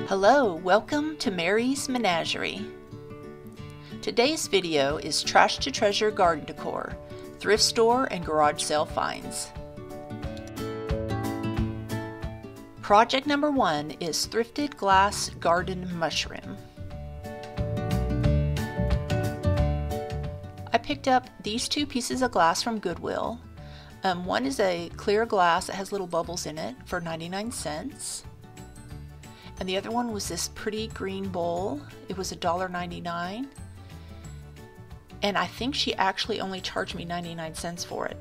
Hello, welcome to Mary's Menagerie. Today's video is Trash to Treasure Garden Decor, Thrift Store and Garage Sale Finds. Project number 1 is Thrifted Glass Garden Mushroom. I picked up these two pieces of glass from Goodwill. One is a clear glass that has little bubbles in it for 99 cents. And the other one was this pretty green bowl. It was $1.99. And I think she actually only charged me 99 cents for it.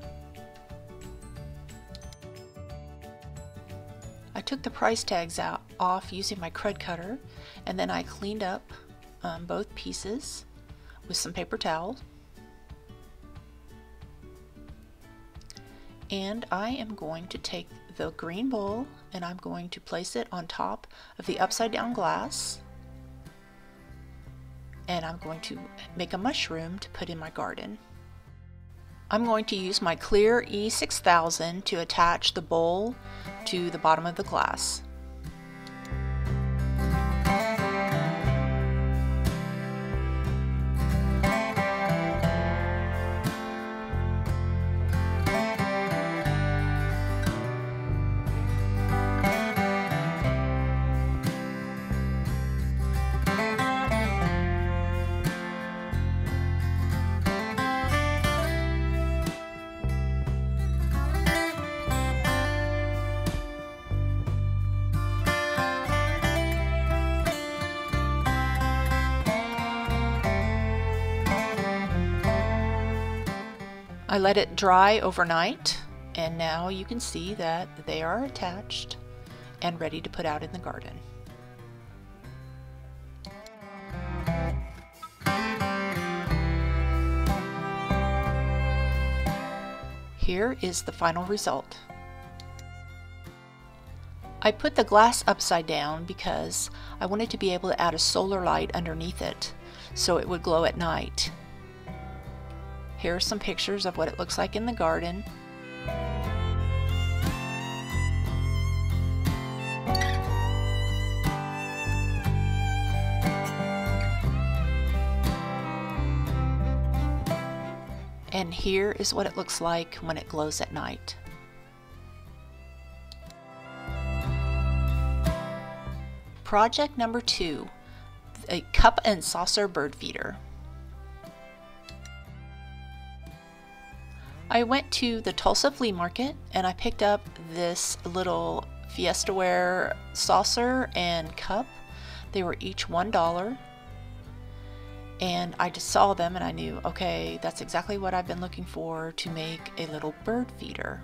I took the price tags off using my crud cutter, and then I cleaned up both pieces with some paper towel. And I am going to take the green bowl and I'm going to place it on top of the upside down glass, and I'm going to make a mushroom to put in my garden. I'm going to use my clear E6000 to attach the bowl to the bottom of the glass. I let it dry overnight, and now you can see that they are attached and ready to put out in the garden. Here is the final result. I put the glass upside down because I wanted to be able to add a solar light underneath it so it would glow at night. Here are some pictures of what it looks like in the garden. And here is what it looks like when it glows at night. Project number 2, a cup and saucer bird feeder. I went to the Tulsa Flea Market and I picked up this little Fiestaware saucer and cup. They were each $1. And I just saw them and I knew, okay, that's exactly what I've been looking for to make a little bird feeder.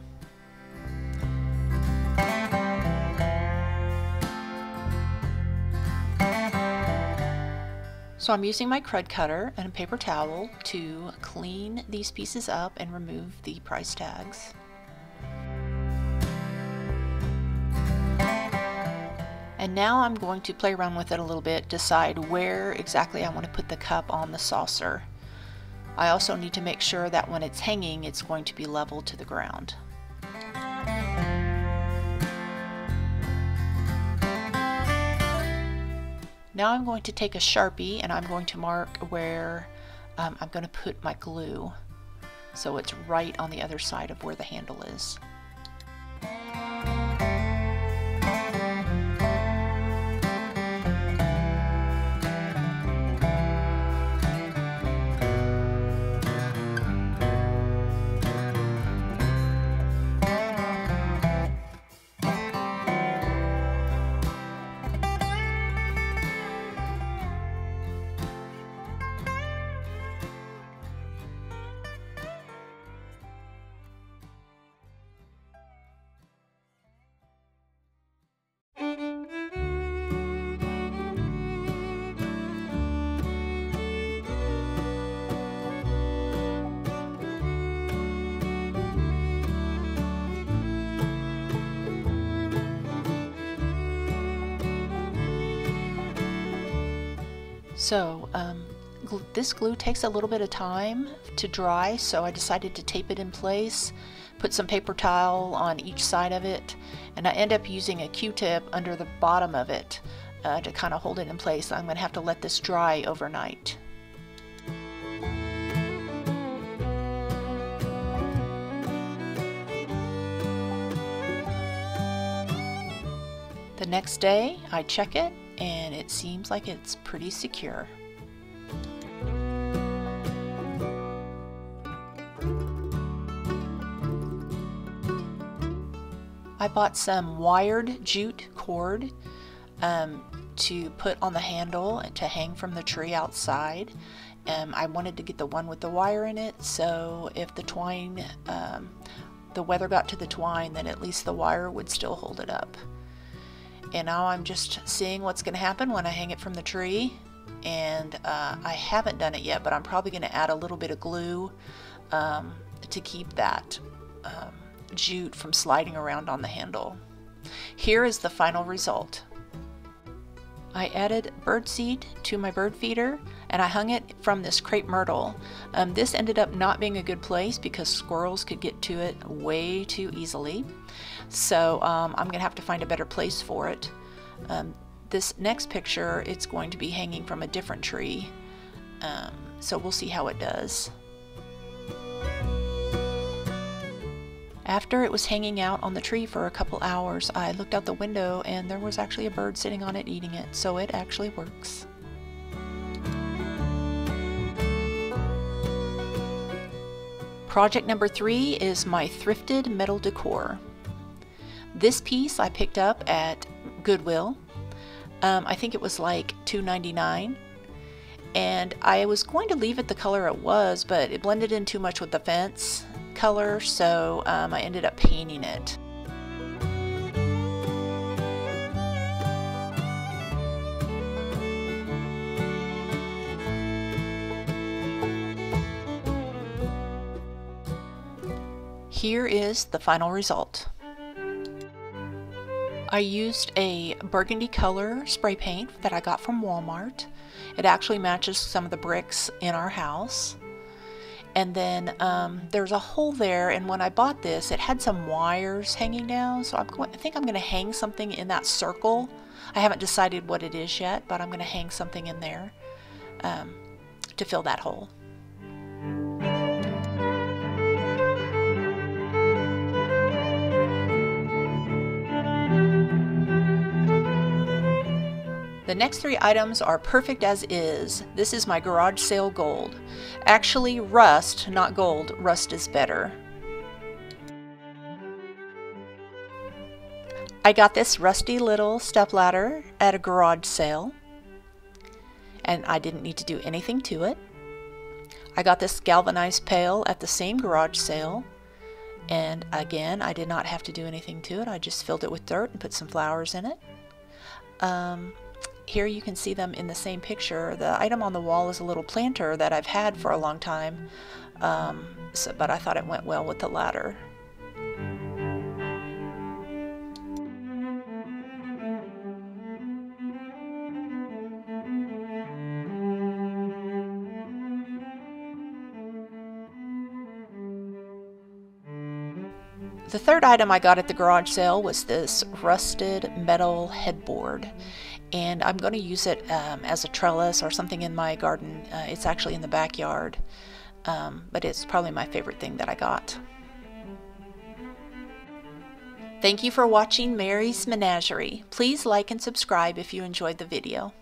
So I'm using my crud cutter and a paper towel to clean these pieces up and remove the price tags. And now I'm going to play around with it a little bit, decide where exactly I want to put the cup on the saucer. I also need to make sure that when it's hanging, it's going to be level to the ground. Now I'm going to take a Sharpie and I'm going to mark where I'm going to put my glue, so it's right on the other side of where the handle is. So this glue takes a little bit of time to dry, so I decided to tape it in place, put some paper towel on each side of it, and I end up using a Q-tip under the bottom of it to kind of hold it in place. I'm going to have to let this dry overnight. The next day I check it and it seems like it's pretty secure. I bought some wired jute cord to put on the handle and to hang from the tree outside. I wanted to get the one with the wire in it, so if the twine, the weather got to the twine, then at least the wire would still hold it up. And now I'm just seeing what's going to happen when I hang it from the tree. And I haven't done it yet, but I'm probably going to add a little bit of glue to keep that jute from sliding around on the handle. Here is the final result. I added birdseed to my bird feeder and I hung it from this crepe myrtle. This ended up not being a good place because squirrels could get to it way too easily. So I'm going to have to find a better place for it. This next picture, it's going to be hanging from a different tree. So we'll see how it does. After it was hanging out on the tree for a couple hours, I looked out the window and there was actually a bird sitting on it eating it, so it actually works. Project number 3 is my thrifted metal decor. This piece I picked up at Goodwill. I think it was like $2.99. And I was going to leave it the color it was, but it blended in too much with the fence color, so I ended up painting it. Here is the final result. I used a burgundy color spray paint that I got from Walmart. It actually matches some of the bricks in our house. And then there's a hole there, and when I bought this, it had some wires hanging down, so I think I'm going to hang something in that circle. I haven't decided what it is yet, but I'm going to hang something in there to fill that hole. The next 3 items are perfect as is. This is my garage sale gold. Actually rust, not gold. Rust is better. I got this rusty little stepladder at a garage sale, and I didn't need to do anything to it. I got this galvanized pail at the same garage sale, and again, I did not have to do anything to it. I just filled it with dirt and put some flowers in it. Here you can see them in the same picture. The item on the wall is a little planter that I've had for a long time, but I thought it went well with the ladder. The third item I got at the garage sale was this rusted metal headboard, and I'm going to use it as a trellis or something in my garden. It's actually in the backyard, but it's probably my favorite thing that I got. Thank you for watching Mary's Menagerie. Please like and subscribe if you enjoyed the video.